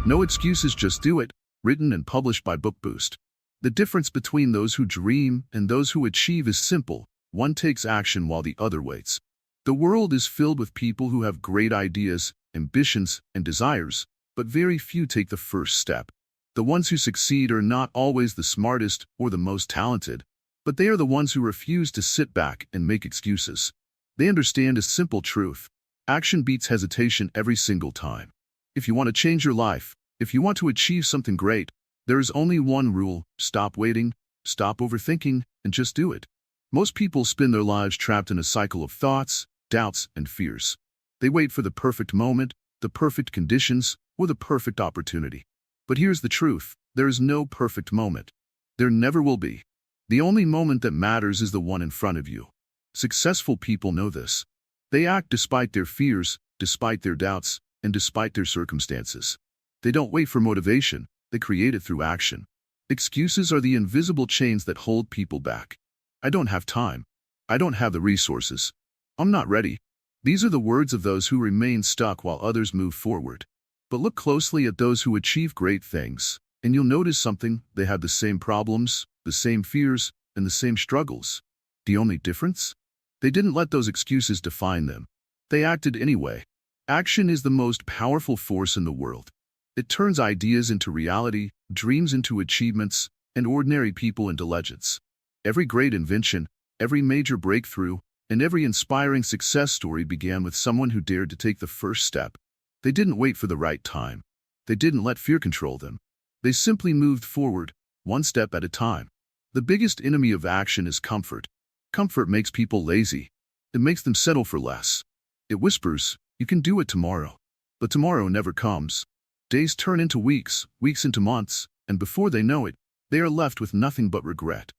No excuses, just do it, written and published by Book Boost. The difference between those who dream and those who achieve is simple. One takes action while the other waits. The world is filled with people who have great ideas, ambitions, and desires, but very few take the first step. The ones who succeed are not always the smartest or the most talented, but they are the ones who refuse to sit back and make excuses. They understand a simple truth: action beats hesitation every single time. If you want to change your life, if you want to achieve something great, there is only one rule: stop waiting, stop overthinking, and just do it. Most people spend their lives trapped in a cycle of thoughts, doubts, and fears. They wait for the perfect moment, the perfect conditions, or the perfect opportunity. But here's the truth: there is no perfect moment. There never will be. The only moment that matters is the one in front of you. Successful people know this. They act despite their fears, despite their doubts, and despite their circumstances. They don't wait for motivation, they create it through action. Excuses are the invisible chains that hold people back. I don't have time. I don't have the resources. I'm not ready. These are the words of those who remain stuck while others move forward. But look closely at those who achieve great things, and you'll notice something: they have the same problems, the same fears, and the same struggles. The only difference? They didn't let those excuses define them. They acted anyway. Action is the most powerful force in the world. It turns ideas into reality, dreams into achievements, and ordinary people into legends. Every great invention, every major breakthrough, and every inspiring success story began with someone who dared to take the first step. They didn't wait for the right time. They didn't let fear control them. They simply moved forward, one step at a time. The biggest enemy of action is comfort. Comfort makes people lazy. It makes them settle for less. It whispers, "You can do it tomorrow." But tomorrow never comes. Days turn into weeks, weeks into months, and before they know it, they are left with nothing but regret.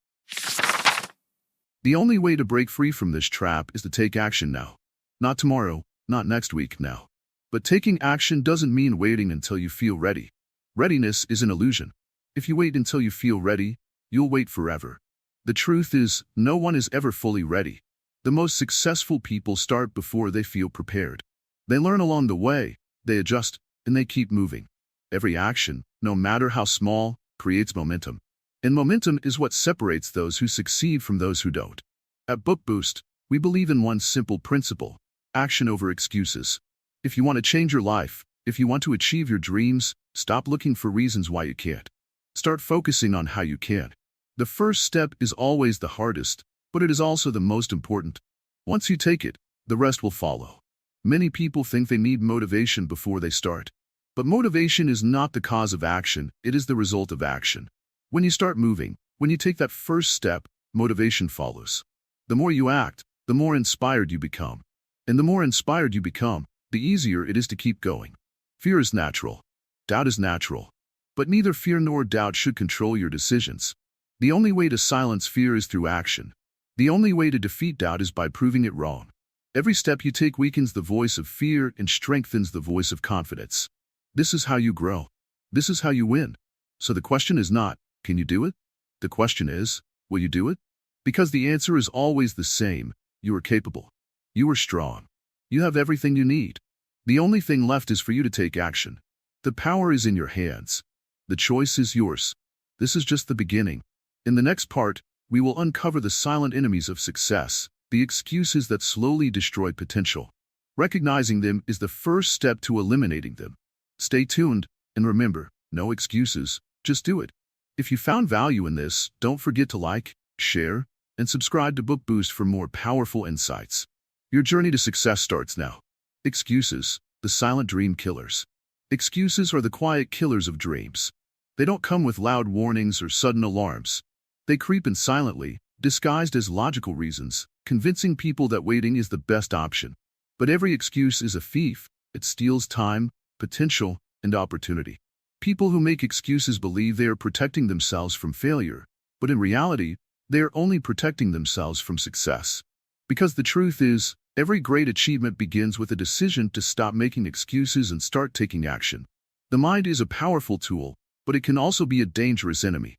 The only way to break free from this trap is to take action now. Not tomorrow, not next week, now. But taking action doesn't mean waiting until you feel ready. Readiness is an illusion. If you wait until you feel ready, you'll wait forever. The truth is, no one is ever fully ready. The most successful people start before they feel prepared. They learn along the way, they adjust, and they keep moving. Every action, no matter how small, creates momentum. And momentum is what separates those who succeed from those who don't. At Book Boost, we believe in one simple principle: action over excuses. If you want to change your life, if you want to achieve your dreams, stop looking for reasons why you can't. Start focusing on how you can. The first step is always the hardest, but it is also the most important. Once you take it, the rest will follow. Many people think they need motivation before they start. But motivation is not the cause of action, it is the result of action. When you start moving, when you take that first step, motivation follows. The more you act, the more inspired you become. And the more inspired you become, the easier it is to keep going. Fear is natural. Doubt is natural. But neither fear nor doubt should control your decisions. The only way to silence fear is through action. The only way to defeat doubt is by proving it wrong. Every step you take weakens the voice of fear and strengthens the voice of confidence. This is how you grow. This is how you win. So the question is not, can you do it? The question is, will you do it? Because the answer is always the same: you are capable. You are strong. You have everything you need. The only thing left is for you to take action. The power is in your hands. The choice is yours. This is just the beginning. In the next part, we will uncover the silent enemies of success, the excuses that slowly destroy potential. Recognizing them is the first step to eliminating them. Stay tuned, and remember, no excuses, just do it. If you found value in this, don't forget to like, share, and subscribe to Book Boost for more powerful insights. Your journey to success starts now. Excuses, the silent dream killers. Excuses are the quiet killers of dreams. They don't come with loud warnings or sudden alarms. They creep in silently, disguised as logical reasons, convincing people that waiting is the best option. But every excuse is a thief. It steals time, potential, and opportunity. People who make excuses believe they are protecting themselves from failure, but in reality, they are only protecting themselves from success. Because the truth is, every great achievement begins with a decision to stop making excuses and start taking action. The mind is a powerful tool, but it can also be a dangerous enemy.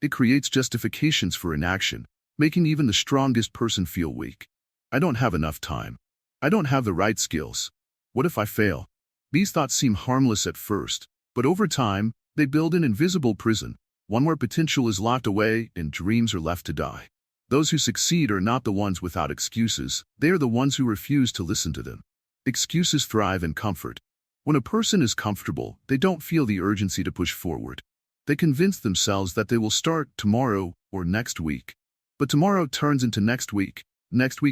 It creates justifications for inaction, making even the strongest person feel weak. I don't have enough time. I don't have the right skills. What if I fail? These thoughts seem harmless at first, but over time, they build an invisible prison, one where potential is locked away and dreams are left to die. Those who succeed are not the ones without excuses, they are the ones who refuse to listen to them. Excuses thrive in comfort. When a person is comfortable, they don't feel the urgency to push forward. They convince themselves that they will start tomorrow or next week. But tomorrow turns into next week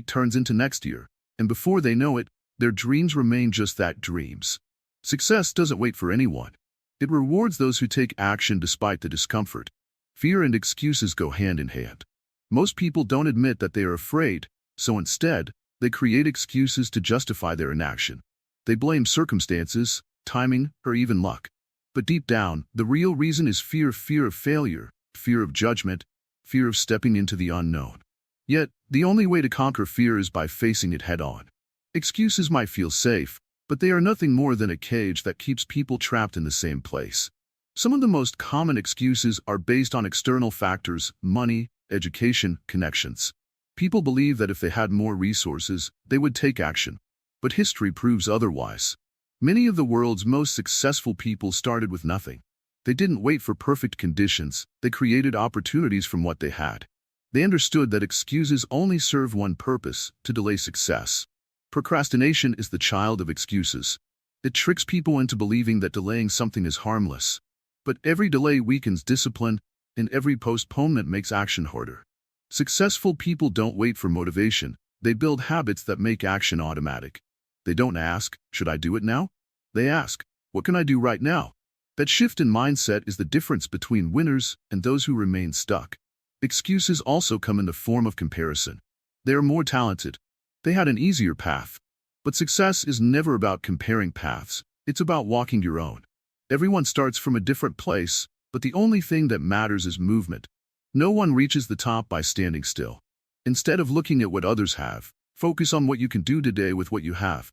turns into next year, and before they know it, their dreams remain just that, dreams. Success doesn't wait for anyone. It rewards those who take action despite the discomfort. Fear and excuses go hand in hand. Most people don't admit that they are afraid, so instead, they create excuses to justify their inaction. They blame circumstances, timing, or even luck. But deep down, the real reason is fear of failure, fear of judgment, fear of stepping into the unknown. Yet, the only way to conquer fear is by facing it head-on. Excuses might feel safe, but they are nothing more than a cage that keeps people trapped in the same place. Some of the most common excuses are based on external factors: money, education, connections. People believe that if they had more resources, they would take action. But history proves otherwise. Many of the world's most successful people started with nothing. They didn't wait for perfect conditions, they created opportunities from what they had. They understood that excuses only serve one purpose: to delay success. Procrastination is the child of excuses. It tricks people into believing that delaying something is harmless. But every delay weakens discipline, and every postponement makes action harder. Successful people don't wait for motivation. They build habits that make action automatic. They don't ask, "Should I do it now?" They ask, "What can I do right now?" That shift in mindset is the difference between winners and those who remain stuck. Excuses also come in the form of comparison. They are more talented. They had an easier path. But success is never about comparing paths. It's about walking your own. Everyone starts from a different place, but the only thing that matters is movement. No one reaches the top by standing still. Instead of looking at what others have, focus on what you can do today with what you have.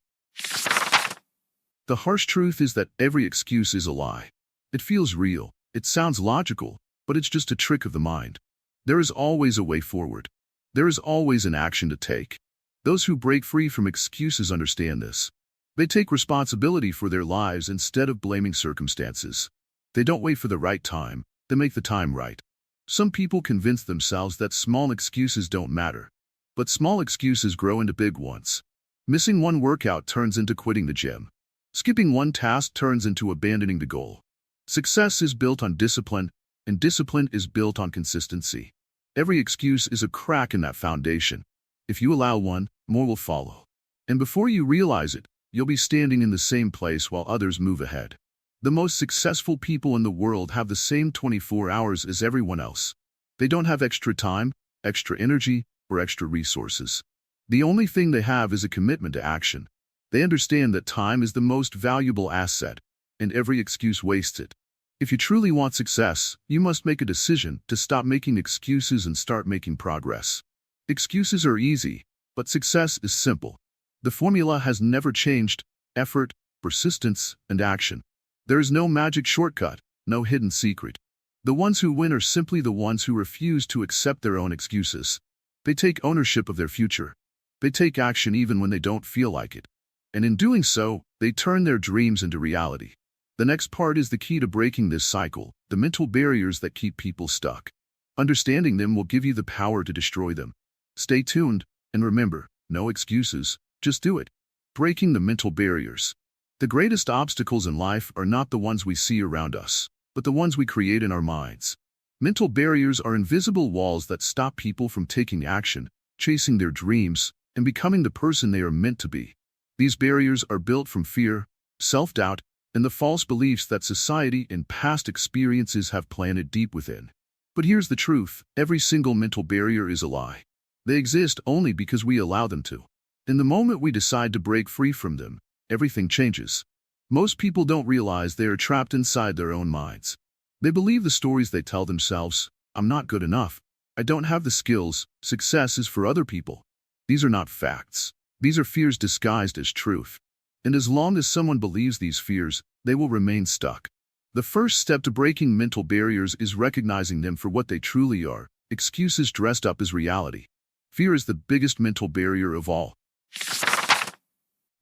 The harsh truth is that every excuse is a lie. It feels real, it sounds logical, but it's just a trick of the mind. There is always a way forward. There is always an action to take. Those who break free from excuses understand this. They take responsibility for their lives instead of blaming circumstances. They don't wait for the right time, they make the time right. Some people convince themselves that small excuses don't matter. But small excuses grow into big ones. Missing one workout turns into quitting the gym. Skipping one task turns into abandoning the goal. Success is built on discipline, and discipline is built on consistency. Every excuse is a crack in that foundation. If you allow one, more will follow. And before you realize it, you'll be standing in the same place while others move ahead. The most successful people in the world have the same 24 hours as everyone else. They don't have extra time, extra energy, or extra resources. The only thing they have is a commitment to action. They understand that time is the most valuable asset, and every excuse wastes it. If you truly want success, you must make a decision to stop making excuses and start making progress. Excuses are easy, but success is simple. The formula has never changed: effort, persistence, and action. There is no magic shortcut, no hidden secret. The ones who win are simply the ones who refuse to accept their own excuses. They take ownership of their future. They take action even when they don't feel like it. And in doing so, they turn their dreams into reality. The next part is the key to breaking this cycle: the mental barriers that keep people stuck. Understanding them will give you the power to destroy them. Stay tuned, and remember, no excuses, just do it. Breaking the mental barriers. The greatest obstacles in life are not the ones we see around us, but the ones we create in our minds. Mental barriers are invisible walls that stop people from taking action, chasing their dreams, and becoming the person they are meant to be. These barriers are built from fear, self-doubt, and the false beliefs that society and past experiences have planted deep within. But here's the truth: every single mental barrier is a lie. They exist only because we allow them to. In the moment we decide to break free from them, everything changes. Most people don't realize they are trapped inside their own minds. They believe the stories they tell themselves: "I'm not good enough. I don't have the skills. Success is for other people." These are not facts. These are fears disguised as truth. And as long as someone believes these fears, they will remain stuck. The first step to breaking mental barriers is recognizing them for what they truly are: excuses dressed up as reality. Fear is the biggest mental barrier of all.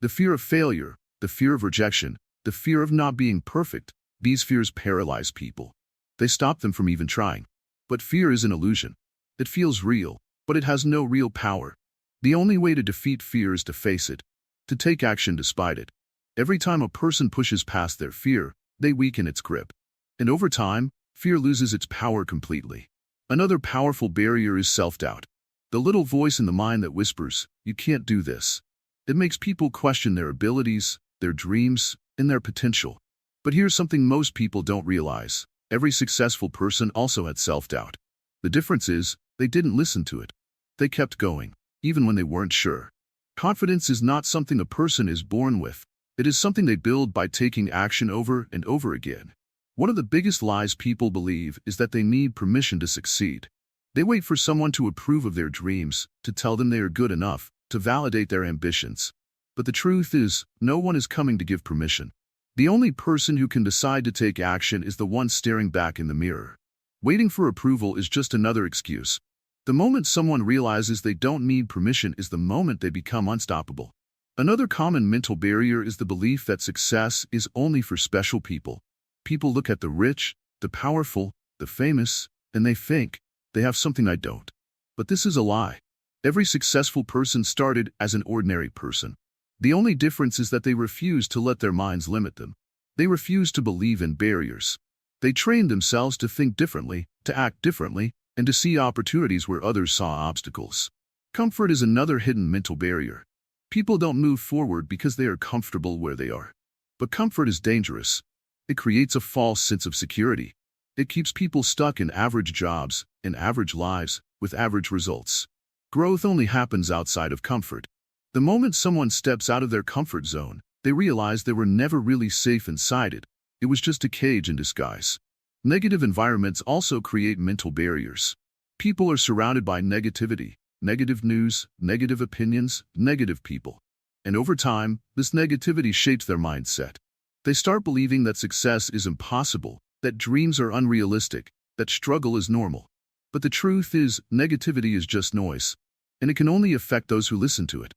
The fear of failure, the fear of rejection, the fear of not being perfect. These fears paralyze people. They stop them from even trying. But fear is an illusion. It feels real, but it has no real power. The only way to defeat fear is to face it, to take action despite it. Every time a person pushes past their fear, they weaken its grip. And over time, fear loses its power completely. Another powerful barrier is self-doubt. The little voice in the mind that whispers, "You can't do this." It makes people question their abilities, their dreams, and their potential. But here's something most people don't realize. Every successful person also had self-doubt. The difference is, they didn't listen to it. They kept going, even when they weren't sure. Confidence is not something a person is born with. It is something they build by taking action over and over again. One of the biggest lies people believe is that they need permission to succeed. They wait for someone to approve of their dreams, to tell them they are good enough, to validate their ambitions. But the truth is, no one is coming to give permission. The only person who can decide to take action is the one staring back in the mirror. Waiting for approval is just another excuse. The moment someone realizes they don't need permission is the moment they become unstoppable. Another common mental barrier is the belief that success is only for special people. People look at the rich, the powerful, the famous, and they think, they have something I don't. But this is a lie. Every successful person started as an ordinary person. The only difference is that they refuse to let their minds limit them. They refuse to believe in barriers. They trained themselves to think differently, to act differently, and to see opportunities where others saw obstacles. Comfort is another hidden mental barrier. People don't move forward because they are comfortable where they are. But comfort is dangerous. It creates a false sense of security. It keeps people stuck in average jobs, in average lives, with average results. Growth only happens outside of comfort. The moment someone steps out of their comfort zone, they realize they were never really safe inside it. It was just a cage in disguise. Negative environments also create mental barriers. People are surrounded by negativity, negative news, negative opinions, negative people. And over time, this negativity shapes their mindset. They start believing that success is impossible, that dreams are unrealistic, that struggle is normal. But the truth is, negativity is just noise, and it can only affect those who listen to it.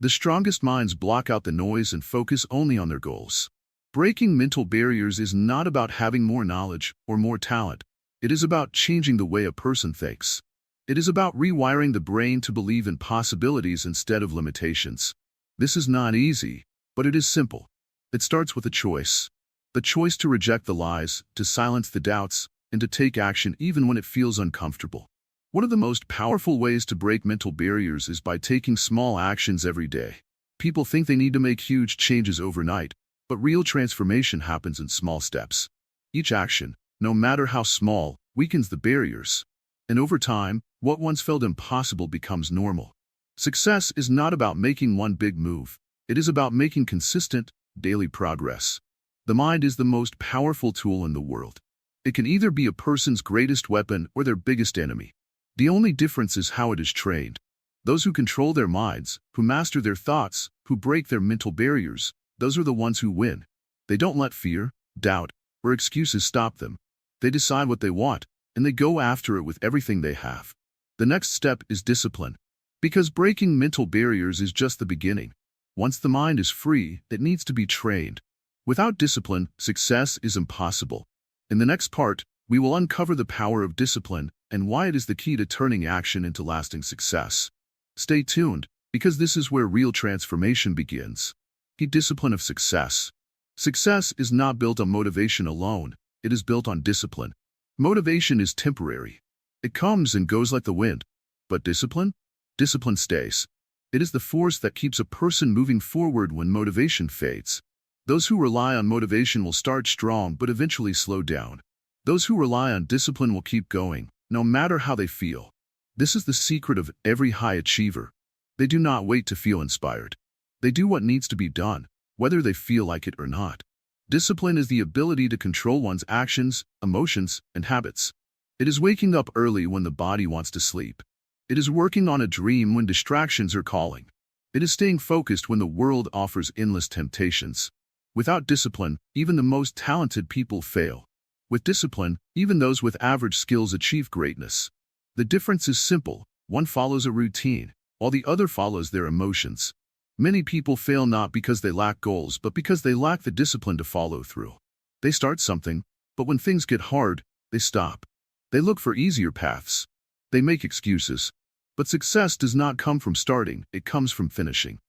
The strongest minds block out the noise and focus only on their goals. Breaking mental barriers is not about having more knowledge or more talent. It is about changing the way a person thinks. It is about rewiring the brain to believe in possibilities instead of limitations. This is not easy, but it is simple. It starts with a choice. The choice to reject the lies, to silence the doubts, and to take action even when it feels uncomfortable. One of the most powerful ways to break mental barriers is by taking small actions every day. People think they need to make huge changes overnight, but real transformation happens in small steps. Each action, no matter how small, weakens the barriers. And over time, what once felt impossible becomes normal. Success is not about making one big move. It is about making consistent, daily progress. The mind is the most powerful tool in the world. It can either be a person's greatest weapon or their biggest enemy. The only difference is how it is trained. Those who control their minds, who master their thoughts, who break their mental barriers, those are the ones who win. They don't let fear, doubt, or excuses stop them. They decide what they want, and they go after it with everything they have. The next step is discipline. Because breaking mental barriers is just the beginning. Once the mind is free, it needs to be trained. Without discipline, success is impossible. In the next part, we will uncover the power of discipline and why it is the key to turning action into lasting success. Stay tuned, because this is where real transformation begins. The discipline of success. Success is not built on motivation alone, it is built on discipline. Motivation is temporary. It comes and goes like the wind. But discipline? Discipline stays. It is the force that keeps a person moving forward when motivation fades. Those who rely on motivation will start strong but eventually slow down. Those who rely on discipline will keep going, no matter how they feel. This is the secret of every high achiever. They do not wait to feel inspired. They do what needs to be done, whether they feel like it or not. Discipline is the ability to control one's actions, emotions, and habits. It is waking up early when the body wants to sleep. It is working on a dream when distractions are calling. It is staying focused when the world offers endless temptations. Without discipline, even the most talented people fail. With discipline, even those with average skills achieve greatness. The difference is simple. One follows a routine, while the other follows their emotions. Many people fail not because they lack goals, but because they lack the discipline to follow through. They start something, but when things get hard, they stop. They look for easier paths. They make excuses. But success does not come from starting, it comes from finishing.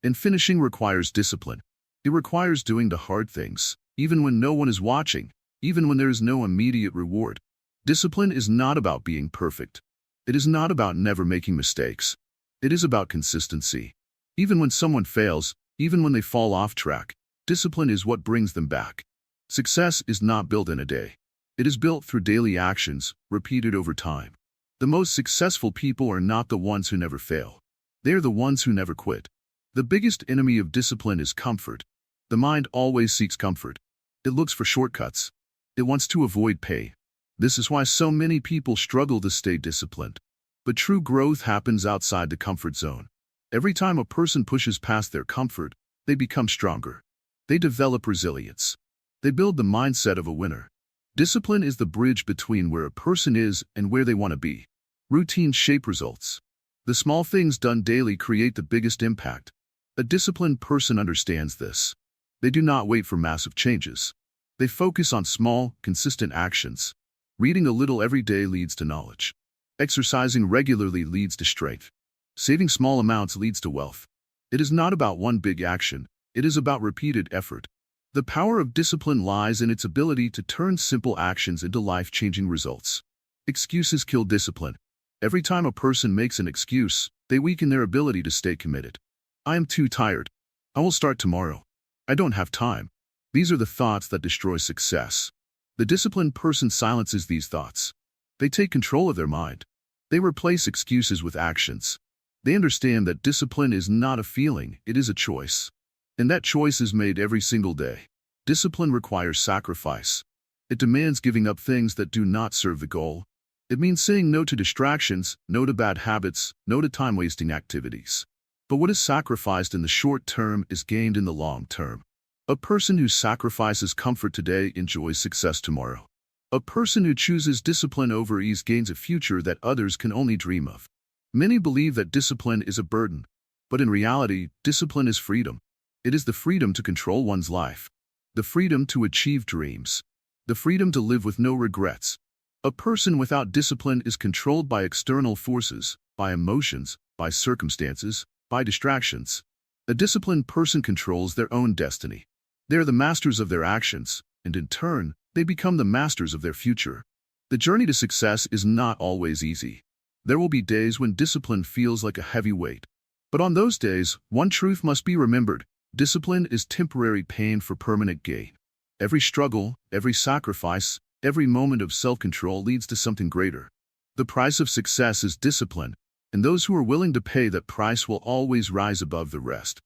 And finishing requires discipline. It requires doing the hard things, even when no one is watching, even when there is no immediate reward. Discipline is not about being perfect. It is not about never making mistakes. It is about consistency. Even when someone fails, even when they fall off track, discipline is what brings them back. Success is not built in a day. It is built through daily actions, repeated over time. The most successful people are not the ones who never fail. They are the ones who never quit. The biggest enemy of discipline is comfort. The mind always seeks comfort. It looks for shortcuts. It wants to avoid pain. This is why so many people struggle to stay disciplined. But true growth happens outside the comfort zone. Every time a person pushes past their comfort, they become stronger. They develop resilience. They build the mindset of a winner. Discipline is the bridge between where a person is and where they want to be. Routines shape results. The small things done daily create the biggest impact. A disciplined person understands this. They do not wait for massive changes. They focus on small, consistent actions. Reading a little every day leads to knowledge. Exercising regularly leads to strength. Saving small amounts leads to wealth. It is not about one big action. It is about repeated effort. The power of discipline lies in its ability to turn simple actions into life-changing results. Excuses kill discipline. Every time a person makes an excuse, they weaken their ability to stay committed. I am too tired. I will start tomorrow. I don't have time. These are the thoughts that destroy success. The disciplined person silences these thoughts. They take control of their mind. They replace excuses with actions. They understand that discipline is not a feeling, it is a choice. And that choice is made every single day. Discipline requires sacrifice. It demands giving up things that do not serve the goal. It means saying no to distractions, no to bad habits, no to time-wasting activities. But what is sacrificed in the short term is gained in the long term. A person who sacrifices comfort today enjoys success tomorrow. A person who chooses discipline over ease gains a future that others can only dream of. Many believe that discipline is a burden, but in reality, discipline is freedom. It is the freedom to control one's life, the freedom to achieve dreams, the freedom to live with no regrets. A person without discipline is controlled by external forces, by emotions, by circumstances, by distractions. A disciplined person controls their own destiny. They are the masters of their actions, and in turn, they become the masters of their future. The journey to success is not always easy. There will be days when discipline feels like a heavy weight. But on those days, one truth must be remembered. Discipline is temporary pain for permanent gain. Every struggle, every sacrifice, every moment of self-control leads to something greater. The price of success is discipline, and those who are willing to pay that price will always rise above the rest.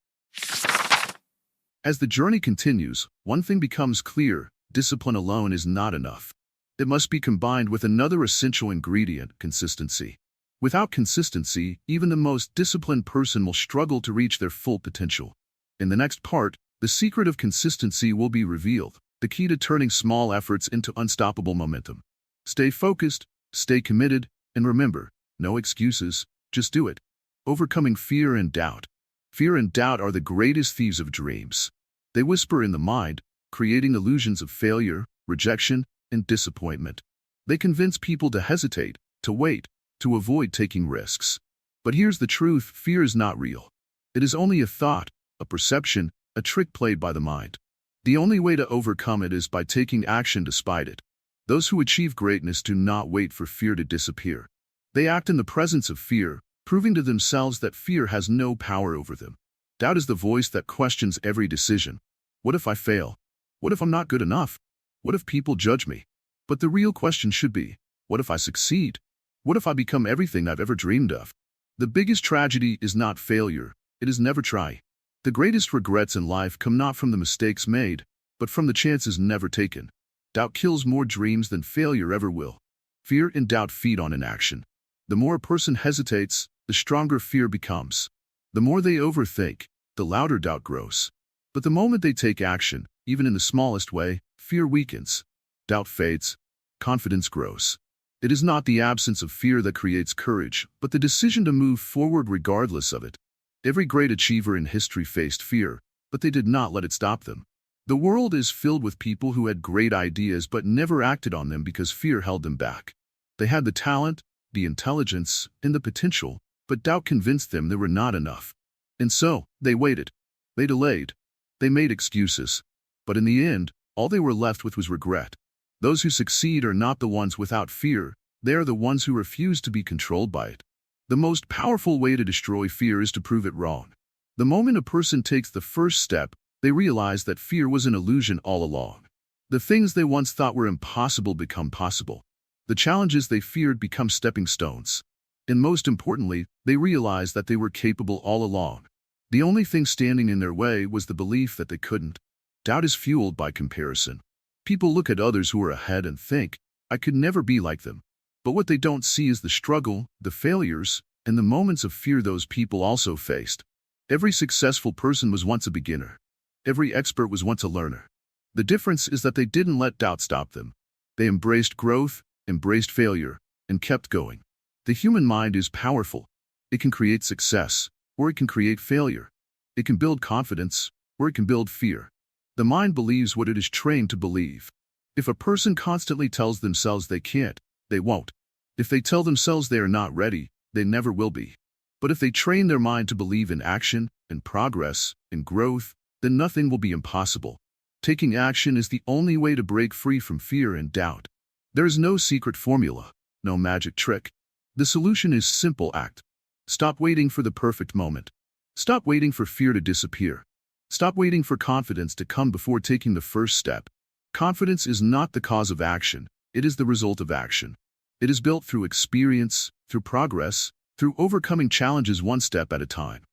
As the journey continues, one thing becomes clear: discipline alone is not enough. It must be combined with another essential ingredient: consistency. Without consistency, even the most disciplined person will struggle to reach their full potential. In the next part, the secret of consistency will be revealed, the key to turning small efforts into unstoppable momentum. Stay focused, stay committed, and remember, no excuses, just do it. Overcoming fear and doubt. Fear and doubt are the greatest thieves of dreams. They whisper in the mind, creating illusions of failure, rejection, and disappointment. They convince people to hesitate, to wait, to avoid taking risks. But here's the truth: fear is not real. It is only a thought, a perception, a trick played by the mind. The only way to overcome it is by taking action despite it. Those who achieve greatness do not wait for fear to disappear. They act in the presence of fear, proving to themselves that fear has no power over them. Doubt is the voice that questions every decision. What if I fail? What if I'm not good enough? What if people judge me? But the real question should be, what if I succeed? What if I become everything I've ever dreamed of? The biggest tragedy is not failure, it is never try. The greatest regrets in life come not from the mistakes made, but from the chances never taken. Doubt kills more dreams than failure ever will. Fear and doubt feed on inaction. The more a person hesitates, the stronger fear becomes. The more they overthink, the louder doubt grows. But the moment they take action, even in the smallest way, fear weakens. Doubt fades. Confidence grows. It is not the absence of fear that creates courage, but the decision to move forward regardless of it. Every great achiever in history faced fear, but they did not let it stop them. The world is filled with people who had great ideas but never acted on them because fear held them back. They had the talent, the intelligence, and the potential, but doubt convinced them they were not enough. And so, they waited. They delayed. They made excuses. But in the end, all they were left with was regret. Those who succeed are not the ones without fear, they are the ones who refuse to be controlled by it. The most powerful way to destroy fear is to prove it wrong. The moment a person takes the first step, they realize that fear was an illusion all along. The things they once thought were impossible become possible. The challenges they feared become stepping stones. And most importantly, they realize that they were capable all along. The only thing standing in their way was the belief that they couldn't. Doubt is fueled by comparison. People look at others who are ahead and think, I could never be like them. But what they don't see is the struggle, the failures, and the moments of fear those people also faced. Every successful person was once a beginner. Every expert was once a learner. The difference is that they didn't let doubt stop them. They embraced growth, embraced failure, and kept going. The human mind is powerful. It can create success, or it can create failure. It can build confidence, or it can build fear. The mind believes what it is trained to believe. If a person constantly tells themselves they can't, they won't. If they tell themselves they are not ready, they never will be. But if they train their mind to believe in action, in progress, in growth, then nothing will be impossible. Taking action is the only way to break free from fear and doubt. There is no secret formula, no magic trick. The solution is simple act. Stop waiting for the perfect moment. Stop waiting for fear to disappear. Stop waiting for confidence to come before taking the first step. Confidence is not the cause of action, it is the result of action. It is built through experience, through progress, through overcoming challenges one step at a time.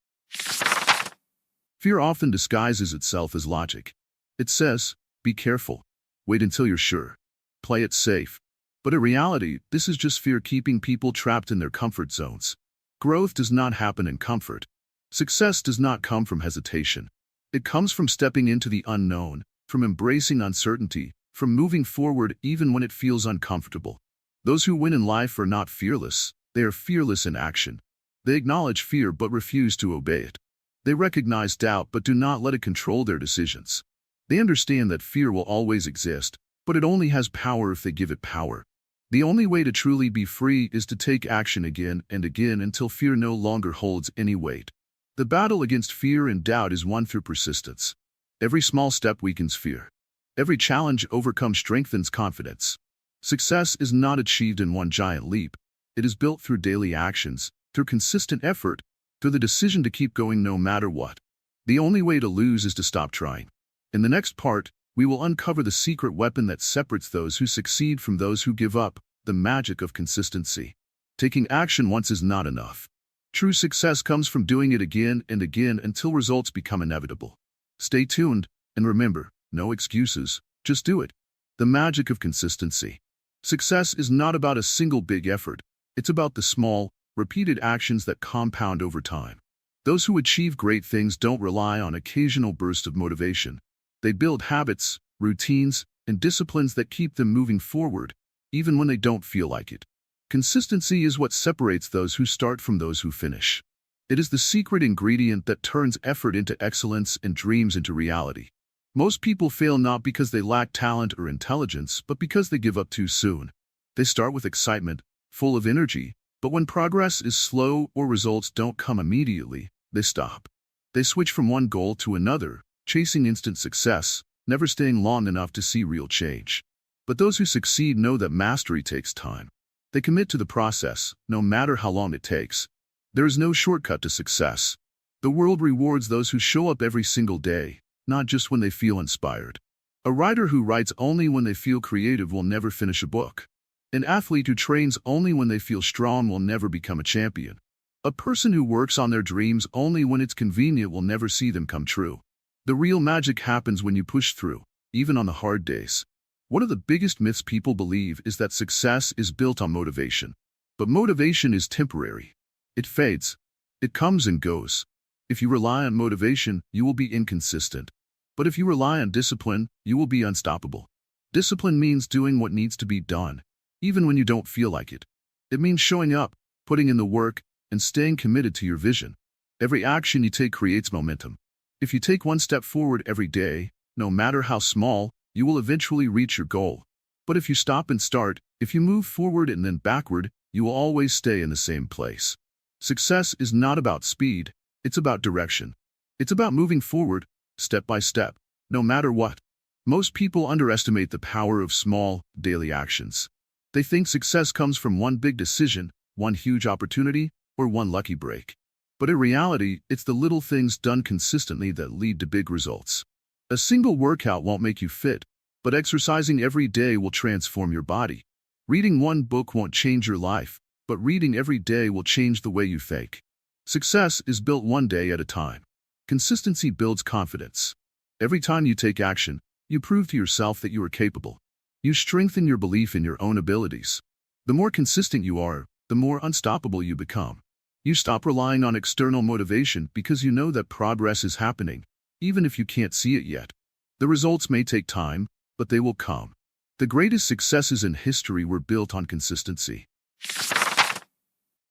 Fear often disguises itself as logic. It says, be careful. Wait until you're sure. Play it safe. But in reality, this is just fear keeping people trapped in their comfort zones. Growth does not happen in comfort. Success does not come from hesitation. It comes from stepping into the unknown, from embracing uncertainty, from moving forward even when it feels uncomfortable. Those who win in life are not fearless, they are fearless in action. They acknowledge fear but refuse to obey it. They recognize doubt but do not let it control their decisions. They understand that fear will always exist, but it only has power if they give it power. The only way to truly be free is to take action again and again until fear no longer holds any weight. The battle against fear and doubt is won through persistence. Every small step weakens fear. Every challenge overcome strengthens confidence. Success is not achieved in one giant leap. It is built through daily actions, through consistent effort, through the decision to keep going no matter what. The only way to lose is to stop trying. In the next part, we will uncover the secret weapon that separates those who succeed from those who give up, the magic of consistency. Taking action once is not enough. True success comes from doing it again and again until results become inevitable. Stay tuned, and remember, no excuses, just do it. The magic of consistency. Success is not about a single big effort. It's about the small, repeated actions that compound over time. Those who achieve great things don't rely on occasional bursts of motivation. They build habits, routines, and disciplines that keep them moving forward, even when they don't feel like it. Consistency is what separates those who start from those who finish. It is the secret ingredient that turns effort into excellence and dreams into reality. Most people fail not because they lack talent or intelligence, but because they give up too soon. They start with excitement, full of energy, but when progress is slow or results don't come immediately, they stop. They switch from one goal to another, chasing instant success, never staying long enough to see real change. But those who succeed know that mastery takes time. They commit to the process, no matter how long it takes. There is no shortcut to success. The world rewards those who show up every single day, not just when they feel inspired. A writer who writes only when they feel creative will never finish a book. An athlete who trains only when they feel strong will never become a champion. A person who works on their dreams only when it's convenient will never see them come true. The real magic happens when you push through, even on the hard days. One of the biggest myths people believe is that success is built on motivation. But motivation is temporary. It fades. It comes and goes. If you rely on motivation, you will be inconsistent. But if you rely on discipline, you will be unstoppable. Discipline means doing what needs to be done, even when you don't feel like it. It means showing up, putting in the work, and staying committed to your vision. Every action you take creates momentum. If you take one step forward every day, no matter how small, you will eventually reach your goal. But if you stop and start, if you move forward and then backward, you will always stay in the same place. Success is not about speed, it's about direction. It's about moving forward, step by step, no matter what. Most people underestimate the power of small, daily actions. They think success comes from one big decision, one huge opportunity, or one lucky break. But in reality, it's the little things done consistently that lead to big results. A single workout won't make you fit, but exercising every day will transform your body. Reading one book won't change your life, but reading every day will change the way you think. Success is built one day at a time. Consistency builds confidence. Every time you take action, you prove to yourself that you are capable. You strengthen your belief in your own abilities. The more consistent you are, the more unstoppable you become. You stop relying on external motivation because you know that progress is happening, even if you can't see it yet. The results may take time, but they will come. The greatest successes in history were built on consistency.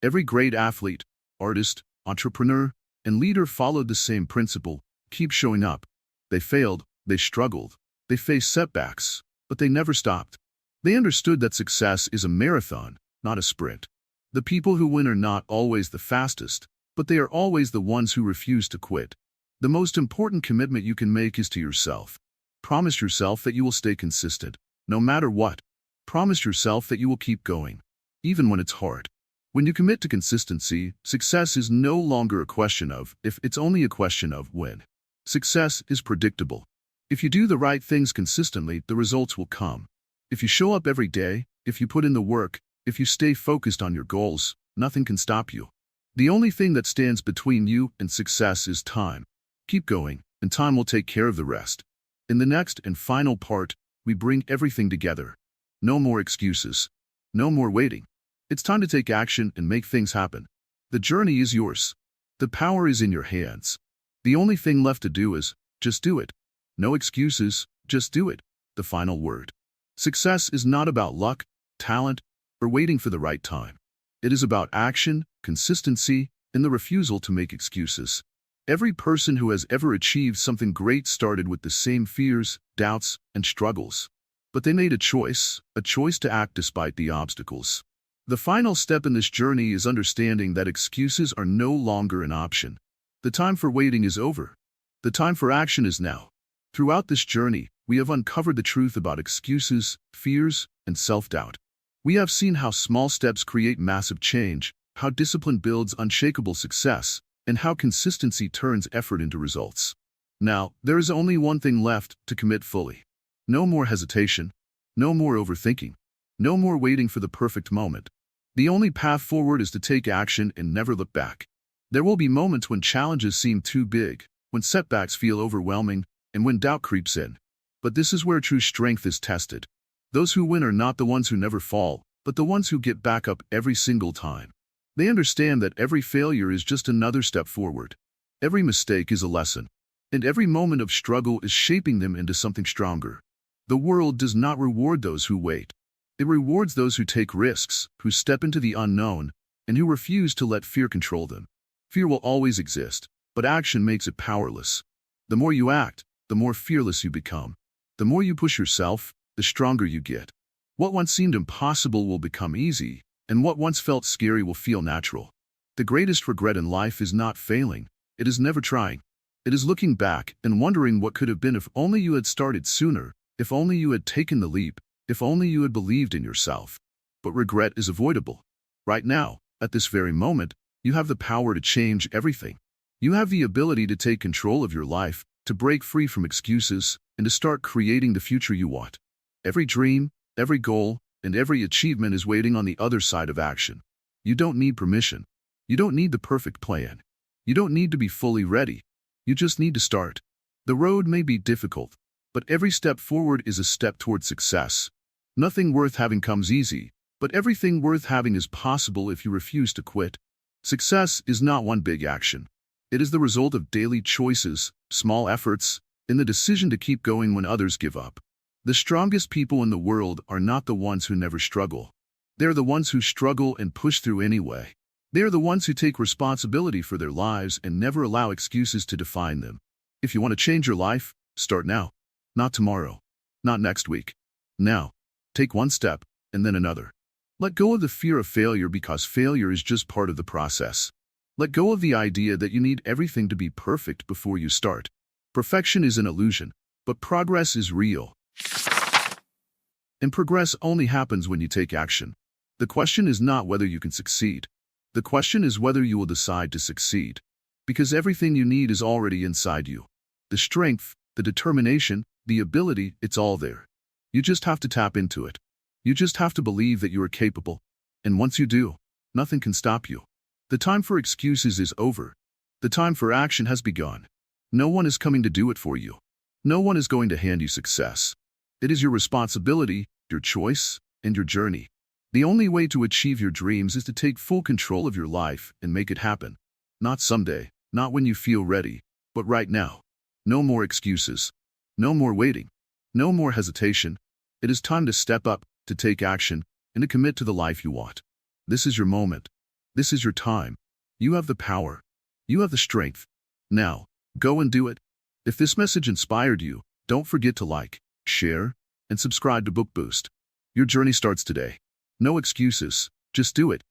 Every great athlete, artist, entrepreneur, and leader followed the same principle: keep showing up. They failed, they struggled, they faced setbacks, but they never stopped. They understood that success is a marathon, not a sprint. The people who win are not always the fastest, but they are always the ones who refuse to quit. The most important commitment you can make is to yourself. Promise yourself that you will stay consistent, no matter what. Promise yourself that you will keep going, even when it's hard. When you commit to consistency, success is no longer a question of if, it's only a question of when. Success is predictable. If you do the right things consistently, the results will come. If you show up every day, if you put in the work, if you stay focused on your goals, nothing can stop you. The only thing that stands between you and success is time. Keep going, and time will take care of the rest. In the next and final part, we bring everything together. No more excuses. No more waiting. It's time to take action and make things happen. The journey is yours. The power is in your hands. The only thing left to do is just do it. No excuses, just do it. The final word. Success is not about luck, talent, or waiting for the right time. It is about action, consistency, and the refusal to make excuses. Every person who has ever achieved something great started with the same fears, doubts, and struggles. But they made a choice to act despite the obstacles. The final step in this journey is understanding that excuses are no longer an option. The time for waiting is over. The time for action is now. Throughout this journey, we have uncovered the truth about excuses, fears, and self-doubt. We have seen how small steps create massive change, how discipline builds unshakable success, and how consistency turns effort into results. Now, there is only one thing left: to commit fully. No more hesitation. No more overthinking. No more waiting for the perfect moment. The only path forward is to take action and never look back. There will be moments when challenges seem too big, when setbacks feel overwhelming, and when doubt creeps in. But this is where true strength is tested. Those who win are not the ones who never fall, but the ones who get back up every single time. They understand that every failure is just another step forward. Every mistake is a lesson, and every moment of struggle is shaping them into something stronger. The world does not reward those who wait. It rewards those who take risks, who step into the unknown, and who refuse to let fear control them. Fear will always exist, but action makes it powerless. The more you act, the more fearless you become. The more you push yourself, the stronger you get. What once seemed impossible will become easy, and what once felt scary will feel natural. The greatest regret in life is not failing. It is never trying. It is looking back and wondering what could have been if only you had started sooner, if only you had taken the leap, if only you had believed in yourself. But regret is avoidable. Right now, at this very moment, you have the power to change everything. You have the ability to take control of your life, to break free from excuses, and to start creating the future you want. Every dream, every goal, and every achievement is waiting on the other side of action. You don't need permission. You don't need the perfect plan. You don't need to be fully ready. You just need to start. The road may be difficult, but every step forward is a step toward success. Nothing worth having comes easy, but everything worth having is possible if you refuse to quit. Success is not one big action. It is the result of daily choices, small efforts, and the decision to keep going when others give up. The strongest people in the world are not the ones who never struggle. They're the ones who struggle and push through anyway. They are the ones who take responsibility for their lives and never allow excuses to define them. If you want to change your life, start now. Not tomorrow. Not next week. Now. Take one step, and then another. Let go of the fear of failure because failure is just part of the process. Let go of the idea that you need everything to be perfect before you start. Perfection is an illusion, but progress is real. And progress only happens when you take action. The question is not whether you can succeed. The question is whether you will decide to succeed. Because everything you need is already inside you. The strength, the determination, the ability, it's all there. You just have to tap into it. You just have to believe that you are capable. And once you do, nothing can stop you. The time for excuses is over. The time for action has begun. No one is coming to do it for you. No one is going to hand you success. It is your responsibility, your choice, and your journey. The only way to achieve your dreams is to take full control of your life and make it happen. Not someday, not when you feel ready, but right now. No more excuses. No more waiting. No more hesitation. It is time to step up, to take action, and to commit to the life you want. This is your moment. This is your time. You have the power. You have the strength. Now, go and do it. If this message inspired you, don't forget to like, share, and subscribe to Book Boost. Your journey starts today. No excuses. Just do it.